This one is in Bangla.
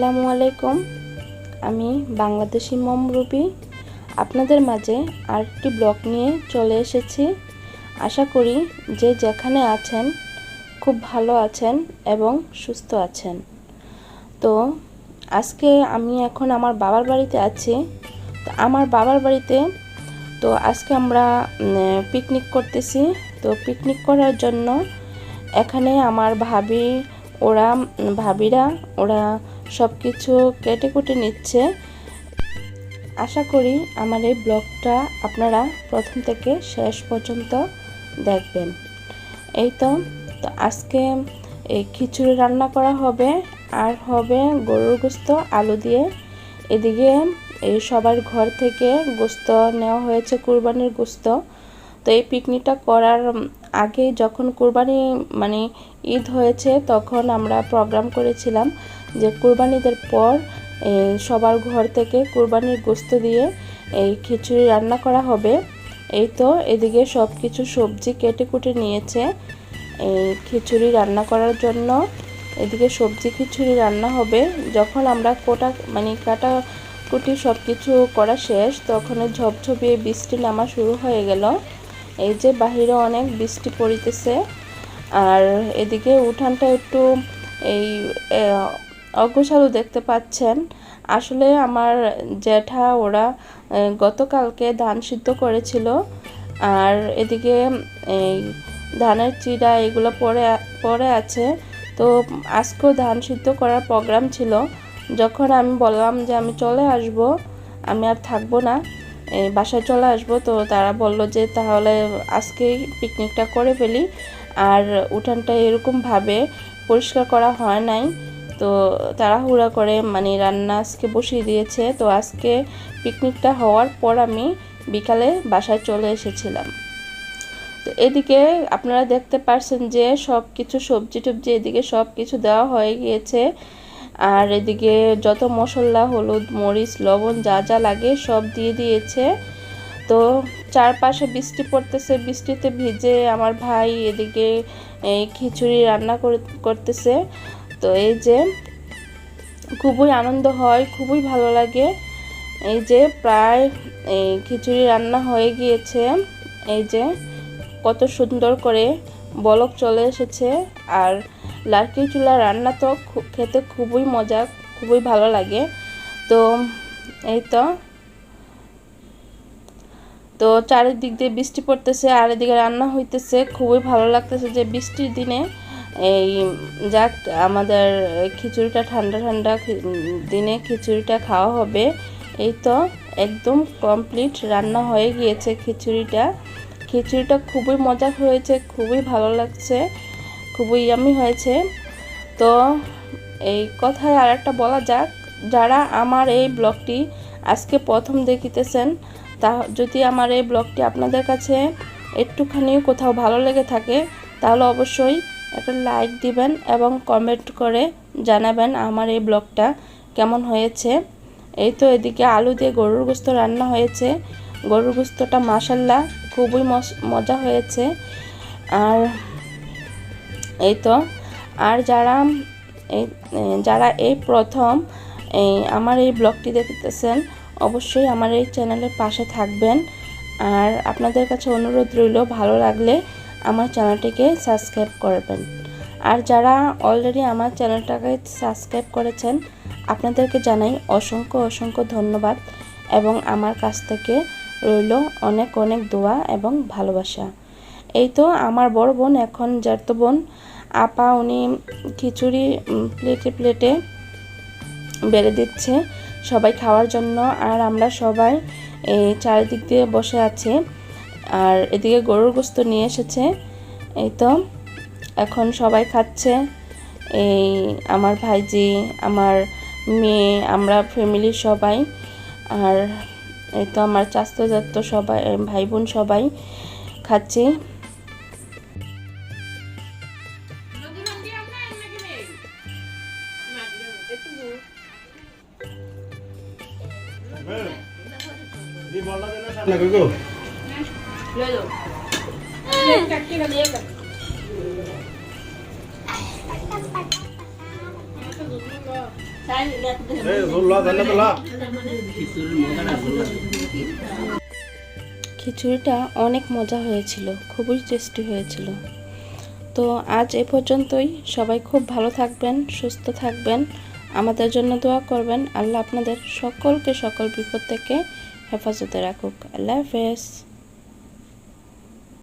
আসসালামু আলাইকুম। আমি বাংলাদেশি মম রুবি আপনাদের মাঝে আরেকটি ব্লগ নিয়ে চলে এসেছি। আশা করি যে যেখানে আছেন খুব ভালো আছেন এবং সুস্থ আছেন। তো আজকে আমি এখন আমার বাবার বাড়িতে আছি। তো আমার বাবার বাড়িতে তো আজকে আমরা পিকনিক করতেছি। তো পিকনিক করার জন্য এখানে আমার ভাবিরা ওরা সব কিছু কেটে কুটে নিচ্ছে। আশা করি আমার এই ব্লগটা আপনারা প্রথম থেকে শেষ পর্যন্ত দেখবেন। এই তো আজকে এই খিচুড়ি রান্না করা হবে, আর হবে গরুর গোস্ত আলু দিয়ে। এদিকে এই সবার ঘর থেকে গোস্ত নেওয়া হয়েছে, কুরবানির গোস্ত। তো এই পিকনিকটা করার আগে যখন কুরবানি ঈদ হয়েছে, তখন আমরা প্রোগ্রাম করেছিলাম যে কুরবানিদের পর সবার ঘর থেকে কুরবানির গোস্ত দিয়ে এই খিচুড়ি রান্না করা হবে। এই তো এদিকে সব কিছু সবজি কেটে কুটে নিয়েছে এই খিচুড়ি রান্না করার জন্য। এদিকে সবজি খিচুড়ি রান্না হবে। যখন আমরা কাটাকুটি সব কিছু করা শেষ, তখন ঝপঝপিয়ে বৃষ্টি নামা শুরু হয়ে গেল। এই যে বাহিরে অনেক বৃষ্টি পড়িতেছে, আর এদিকে উঠানটা একটু এই অগোছালো দেখতে পাচ্ছেন। আসলে আমার জ্যাঠা ওরা গতকালকে ধান সিদ্ধ করেছিল, আর এদিকে এই ধানের চিড়া এগুলো পড়ে আছে। তো আজকেও ধান সিদ্ধ করার প্রোগ্রাম ছিল। যখন আমি বললাম যে আমি চলে আসব, আমি আর থাকবো না, বাসায় চলে আসবো, তো তারা বলল যে তাহলে আজকেই পিকনিকটা করে ফেলি। আর উঠানটা এরকমভাবে পরিষ্কার করা হয় নাই, তো তাড়াহুড়া করে রান্না আজকে বসিয়ে দিয়েছে। তো আজকে পিকনিকটা হওয়ার পর আমি বিকালে বাসায় চলে এসেছিলাম। তো এদিকে আপনারা দেখতে পাচ্ছেন যে সব কিছু সবজি টবজি এদিকে সব কিছু দেওয়া হয়ে গিয়েছে। আর এদিকে যত মশলা, হলুদ, মরিচ, লবণ যা যা লাগে সব দিয়ে দিয়েছে। তো চারপাশে বৃষ্টি পড়তেছে, বৃষ্টিতে ভিজে আমার ভাই এদিকে এই খিচুড়ি রান্না করতেছে। তো এই যে খুবই আনন্দ হয়, খুবই ভালো লাগে। এই যে প্রায় এই খিচুড়ি রান্না হয়ে গিয়েছে। এই যে কত সুন্দর করে বলক চলে এসেছে। আর লার্কি চুলা রান্না তো খেতে খুবই মজা, খুবই ভালো লাগে। তো এই তো চারিদিক দিয়ে বৃষ্টি পড়তেছে, আর এদিকে রান্না হইতেছে। খুবই ভালো লাগতেছে যে বৃষ্টির দিনে এই যাক আমাদের খিচুড়িটা ঠান্ডা ঠান্ডা দিনে খিচুড়িটা খাওয়া হবে। এই তো একদম কমপ্লিট রান্না হয়ে গিয়েছে খিচুড়িটা খুবই মজা হয়েছে, খুবই ভালো লাগছে, খুবই ইয়ামি হয়েছে। তো এই কথায় আর একটা বলা যাক, যারা আমার এই ব্লগটি আজকে প্রথম দেখিতেছেন, যদি আমার এই ব্লগটি আপনাদের কাছে একটুখানি কোথাও ভালো লেগে থাকে, তাহলে অবশ্যই একটা লাইক দিবেন এবং কমেন্ট করে জানাবেন আমার এই ব্লগটা কেমন হয়েছে। এই তো এদিকে আলু দিয়ে গরুর গোস্ত রান্না হয়েছে। গরুর গোস্তটা মাশাআল্লাহ খুবই মজা হয়েছে। আর এই তো আর যারা এই প্রথম আমার এই ব্লগটি দেখতেছেন, অবশ্যই আমার এই চ্যানেলের পাশে থাকবেন। আর আপনাদের কাছে অনুরোধ রইল, ভালো লাগলে আমার চ্যানেলটিকে সাবস্ক্রাইব করবেন। আর যারা অলরেডি আমার চ্যানেলটাকে সাবস্ক্রাইব করেছেন, আপনাদেরকে জানাই অসংখ্য ধন্যবাদ, এবং আমার কাছ থেকে রইল অনেক অনেক দোয়া এবং ভালোবাসা। এই তো আমার বড় বোন, এখন জ্যাঠতো বোন আপা, উনি খিচুড়ি প্লেটে বেড়ে দিচ্ছে সবাই খাওয়ার জন্য। আর আমরা সবাই এই চারিদিক দিয়ে বসে আছি। আর এদিকে গরুর গোস্ত নিয়ে এসেছে। এই তো এখন সবাই খাচ্ছে, এই আমার ভাইজি, আমার মেয়ে, আমরা ফ্যামিলির সবাই। আর এই তো আমার চাচতো সবাই, ভাই বোন সবাই খাচ্ছি। খিচুড়িটা অনেক মজা হয়েছিল, খুবই টেস্টি হয়েছিল। তো আজ এ পর্যন্তই। সবাই খুব ভালো থাকবেন, সুস্থ থাকবেন, আমাদের জন্য দোয়া করবেন। আল্লাহ আপনাদের সকলকে সকল বিপদ থেকে হেফাজতে রাখুক। আল্লাহ হাফেজ।